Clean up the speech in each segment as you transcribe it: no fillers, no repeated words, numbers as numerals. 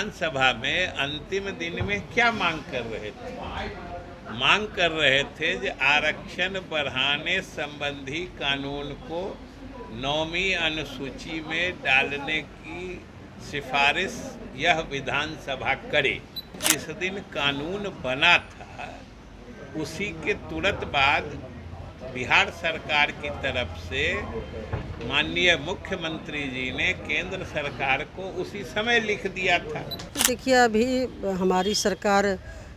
विधानसभा में अंतिम दिन में क्या मांग कर रहे थे? मांग कर रहे थे कि आरक्षण बढ़ाने संबंधी कानून को 9वीं अनुसूची में डालने की सिफारिश यह विधानसभा करे। जिस दिन कानून बना था उसी के तुरंत बाद बिहार सरकार की तरफ से माननीय मुख्यमंत्री जी ने केंद्र सरकार को उसी समय लिख दिया था। तो देखिए, अभी हमारी सरकार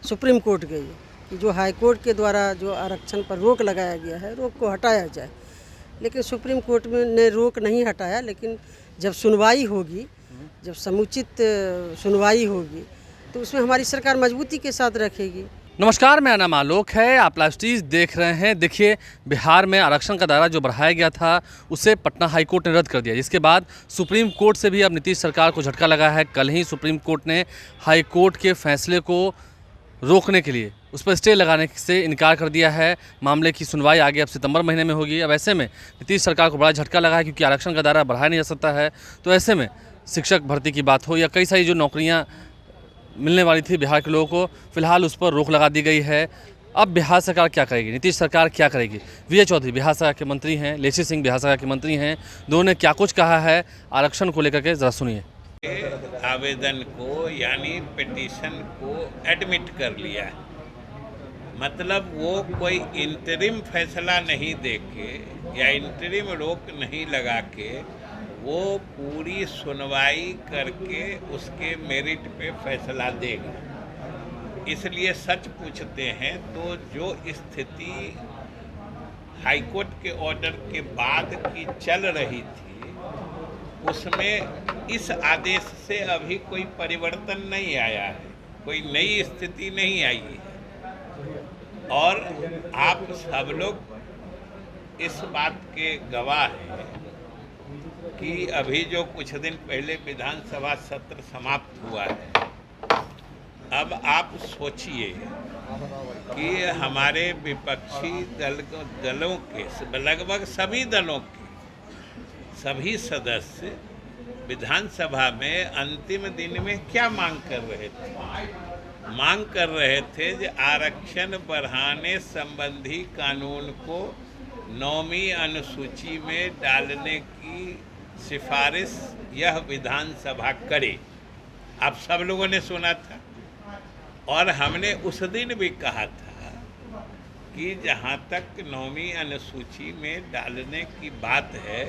सुप्रीम कोर्ट गई कि जो हाई कोर्ट के द्वारा जो आरक्षण पर रोक लगाया गया है, रोक को हटाया जाए। लेकिन सुप्रीम कोर्ट में ने रोक नहीं हटाया, लेकिन जब सुनवाई होगी, जब समुचित सुनवाई होगी, तो उसमें हमारी सरकार मजबूती के साथ रखेगी। नमस्कार, मेरा नाम आलोक है। आप लाइव स्ट्रीज देख रहे हैं। देखिए, बिहार में आरक्षण का दायरा जो बढ़ाया गया था उसे पटना हाई कोर्ट ने रद्द कर दिया, जिसके बाद सुप्रीम कोर्ट से भी अब नीतीश सरकार को झटका लगा है। कल ही सुप्रीम कोर्ट ने हाई कोर्ट के फैसले को रोकने के लिए उस पर स्टे लगाने से इनकार कर दिया है। मामले की सुनवाई आगे अब सितंबर महीने में होगी। अब ऐसे में नीतीश सरकार को बड़ा झटका लगा है, क्योंकि आरक्षण का दायरा बढ़ाया नहीं जा सकता है। तो ऐसे में शिक्षक भर्ती की बात हो या कई सारी जो नौकरियाँ मिलने वाली थी बिहार के लोगों को, फिलहाल उस पर रोक लगा दी गई है। अब बिहार सरकार क्या करेगी, नीतीश सरकार क्या करेगी? वीए चौधरी बिहार सरकार के मंत्री हैं, लेसी सिंह बिहार सरकार के मंत्री हैं। दोनों ने क्या कुछ कहा है आरक्षण को लेकर के, जरा सुनिए। आवेदन को यानी पिटीशन को एडमिट कर लिया है। मतलब वो कोई इंटरिम फैसला नहीं देके या इंटरिम रोक नहीं लगा के वो पूरी सुनवाई करके उसके मेरिट पे फैसला देगा। इसलिए सच पूछते हैं तो जो स्थिति हाईकोर्ट के ऑर्डर के बाद की चल रही थी उसमें इस आदेश से अभी कोई परिवर्तन नहीं आया है, कोई नई स्थिति नहीं आई है। और आप सब लोग इस बात के गवाह हैं कि अभी जो कुछ दिन पहले विधानसभा सत्र समाप्त हुआ है, अब आप सोचिए कि हमारे विपक्षी दलों के लगभग सभी दलों के सभी सदस्य विधानसभा में अंतिम दिन में क्या मांग कर रहे थे? मांग कर रहे थे कि आरक्षण बढ़ाने संबंधी कानून को 9वीं अनुसूची में डालने की सिफारिश यह विधानसभा करे। आप सब लोगों ने सुना था और हमने उस दिन भी कहा था कि जहाँ तक 9वीं अनुसूची में डालने की बात है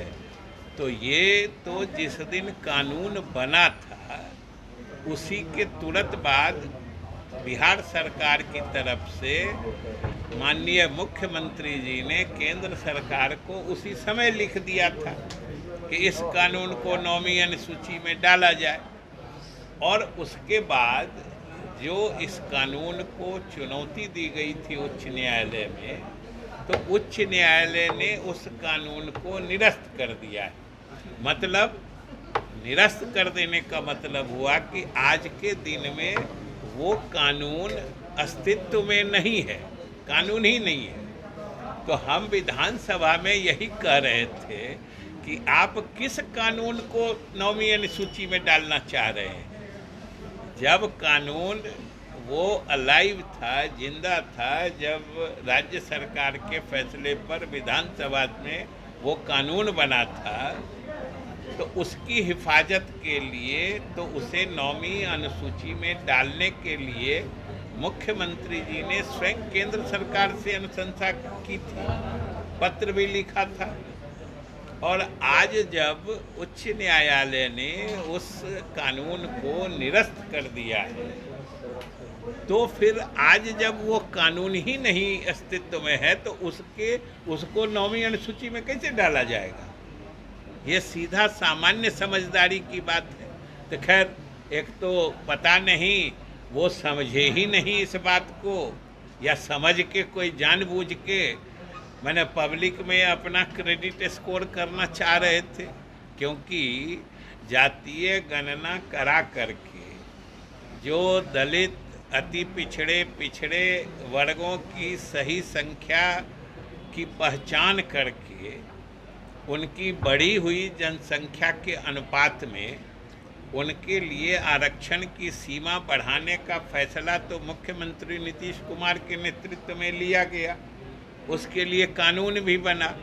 तो ये तो जिस दिन कानून बना था उसी के तुरंत बाद बिहार सरकार की तरफ से माननीय मुख्यमंत्री जी ने केंद्र सरकार को उसी समय लिख दिया था कि इस कानून को 9वीं अनुसूची में डाला जाए। और उसके बाद जो इस कानून को चुनौती दी गई थी उच्च न्यायालय में, तो उच्च न्यायालय ने उस कानून को निरस्त कर दिया है। मतलब निरस्त कर देने का मतलब हुआ कि आज के दिन में वो कानून अस्तित्व में नहीं है, कानून ही नहीं है। तो हम विधानसभा में यही कह रहे थे कि आप किस कानून को 9वीं अनुसूची में डालना चाह रहे हैं? जब कानून वो अलाइव था, जिंदा था, जब राज्य सरकार के फैसले पर विधानसभा में वो कानून बना था, तो उसकी हिफाजत के लिए, तो उसे 9वीं अनुसूची में डालने के लिए मुख्यमंत्री जी ने स्वयं केंद्र सरकार से अनुशंसा की थी, पत्र भी लिखा था। और आज जब उच्च न्यायालय ने उस कानून को निरस्त कर दिया है, तो फिर आज जब वो कानून ही नहीं अस्तित्व में है तो उसको 9वीं अनुसूची में कैसे डाला जाएगा? ये सीधा सामान्य समझदारी की बात है। तो खैर, एक तो पता नहीं वो समझे ही नहीं इस बात को, या समझ के कोई जानबूझ के मैंने पब्लिक में अपना क्रेडिट स्कोर करना चाह रहे थे, क्योंकि जातीय गणना करा करके जो दलित, अति पिछड़े वर्गों की सही संख्या की पहचान करके उनकी बढ़ी हुई जनसंख्या के अनुपात में उनके लिए आरक्षण की सीमा बढ़ाने का फैसला तो मुख्यमंत्री नीतीश कुमार के नेतृत्व में लिया गया, उसके लिए कानून भी बना।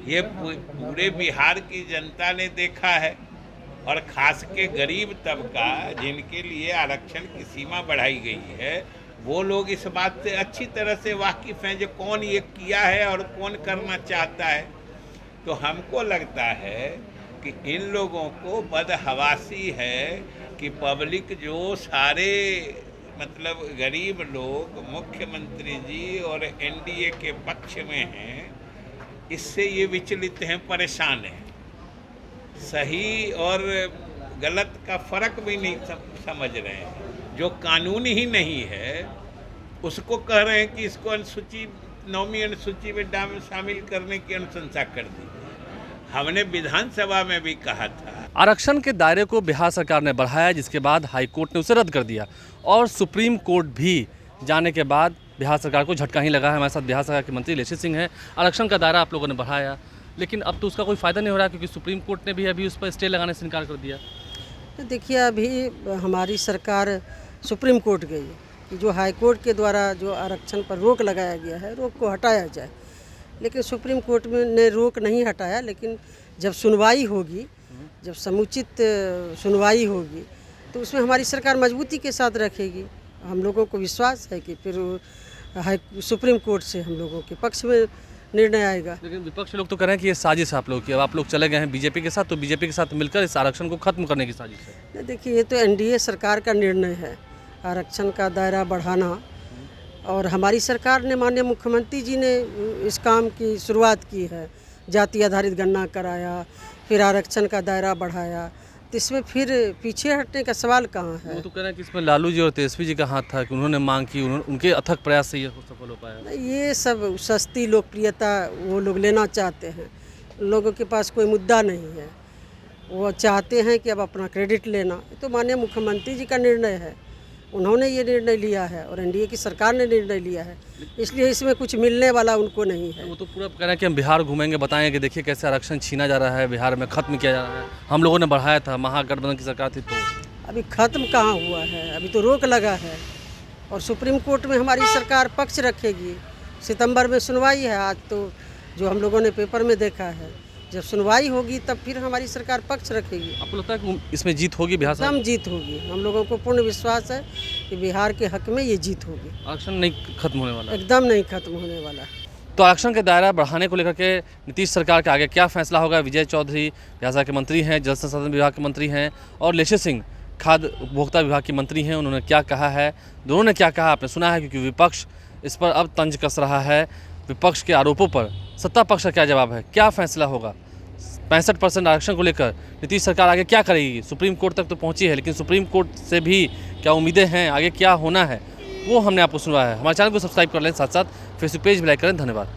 ये पूरे बिहार की जनता ने देखा है, और ख़ास के गरीब तबका जिनके लिए आरक्षण की सीमा बढ़ाई गई है, वो लोग इस बात से अच्छी तरह से वाकिफ़ हैं जो कौन ये किया है और कौन करना चाहता है। तो हमको लगता है कि इन लोगों को बदहवासी है कि पब्लिक जो सारे मतलब गरीब लोग मुख्यमंत्री जी और एनडीए के पक्ष में हैं, इससे ये विचलित हैं, परेशान हैं, सही और गलत का फ़र्क भी नहीं समझ रहे हैं। जो कानून ही नहीं है उसको कह रहे हैं कि इसको अनुसूची 9वीं अनुसूची में शामिल करने की अनुशंसा कर दी। हमने विधानसभा में भी कहा था। आरक्षण के दायरे को बिहार सरकार ने बढ़ाया, जिसके बाद हाई कोर्ट ने उसे रद्द कर दिया और सुप्रीम कोर्ट भी जाने के बाद बिहार सरकार को झटका ही लगा है। हमारे साथ बिहार सरकार के मंत्री लेशी सिंह हैं। आरक्षण का दायरा आप लोगों ने बढ़ाया, लेकिन अब तो उसका कोई फ़ायदा नहीं हो रहा, क्योंकि सुप्रीम कोर्ट ने भी अभी उस पर स्टे लगाने से इनकार कर दिया। तो देखिए, अभी हमारी सरकार सुप्रीम कोर्ट गई कि जो हाई कोर्ट के द्वारा जो आरक्षण पर रोक लगाया गया है, रोक को हटाया जाए। लेकिन सुप्रीम कोर्ट में ने रोक नहीं हटाया, लेकिन जब सुनवाई होगी, जब समुचित सुनवाई होगी, तो उसमें हमारी सरकार मजबूती के साथ रखेगी। हम लोगों को विश्वास है कि फिर सुप्रीम कोर्ट से हम लोगों के पक्ष में निर्णय आएगा। लेकिन विपक्ष लोग तो कह रहे हैं कि ये साजिश है आप लोग की, अब आप लोग चले गए हैं बीजेपी के साथ, तो बीजेपी के साथ मिलकर इस आरक्षण को खत्म करने की साजिश है। देखिए, ये तो एनडीए सरकार का निर्णय है आरक्षण का दायरा बढ़ाना, और हमारी सरकार ने, माननीय मुख्यमंत्री जी ने इस काम की शुरुआत की है। जाति आधारित गणना कराया, फिर आरक्षण का दायरा बढ़ाया, तो इसमें फिर पीछे हटने का सवाल कहाँ है। वो तो कह रहे हैं कि इसमें लालू जी और तेजस्वी जी का हाथ था कि उन्होंने मांग की, उनके अथक प्रयास से ये सफल हो पाया। ये सब सस्ती लोकप्रियता वो लोग लेना चाहते हैं। लोगों के पास कोई मुद्दा नहीं है, वो चाहते हैं कि अब अपना क्रेडिट लेना। तो माननीय मुख्यमंत्री जी का निर्णय है, उन्होंने ये निर्णय लिया है और एनडीए की सरकार ने निर्णय लिया है, इसलिए इसमें कुछ मिलने वाला उनको नहीं है। वो तो पूरा कह रहे हैं कि हम बिहार घूमेंगे, बताएंगे कि देखिए कैसे आरक्षण छीना जा रहा है, बिहार में ख़त्म किया जा रहा है, हम लोगों ने बढ़ाया था, महागठबंधन की सरकार थी। तो अभी ख़त्म कहाँ हुआ है, अभी तो रोक लगा है, और सुप्रीम कोर्ट में हमारी सरकार पक्ष रखेगी। सितंबर में सुनवाई है, आज तो जो हम लोगों ने पेपर में देखा है। जब सुनवाई होगी तब फिर हमारी सरकार पक्ष रखेगी। आपको लगता है कि इसमें जीत होगी बिहार सरकार? एकदम जीत होगी। हम लोगों को पूर्ण विश्वास है कि बिहार के हक में ये जीत होगी। आरक्षण नहीं खत्म होने वाला? एकदम नहीं खत्म होने वाला। तो आरक्षण के दायरा बढ़ाने को लेकर के नीतीश सरकार के आगे क्या फैसला होगा? विजय चौधरी बिहार सरकार के मंत्री हैं, जल संसाधन विभाग के मंत्री हैं, और लेशी सिंह खाद्य उपभोक्ता विभाग के मंत्री हैं। उन्होंने क्या कहा है, दोनों ने क्या कहा आपने सुना है, क्योंकि विपक्ष इस पर अब तंज कस रहा है। विपक्ष के आरोपों पर सत्ता पक्ष का क्या जवाब है, क्या फैसला होगा? 65% आरक्षण को लेकर नीतीश सरकार आगे क्या करेगी? सुप्रीम कोर्ट तक तो पहुंची है, लेकिन सुप्रीम कोर्ट से भी क्या उम्मीदें हैं, आगे क्या होना है, वो हमने आपको सुनवाया है। हमारे चैनल को सब्सक्राइब कर लें, साथ साथ फेसबुक पेज भी लाइक करें। धन्यवाद।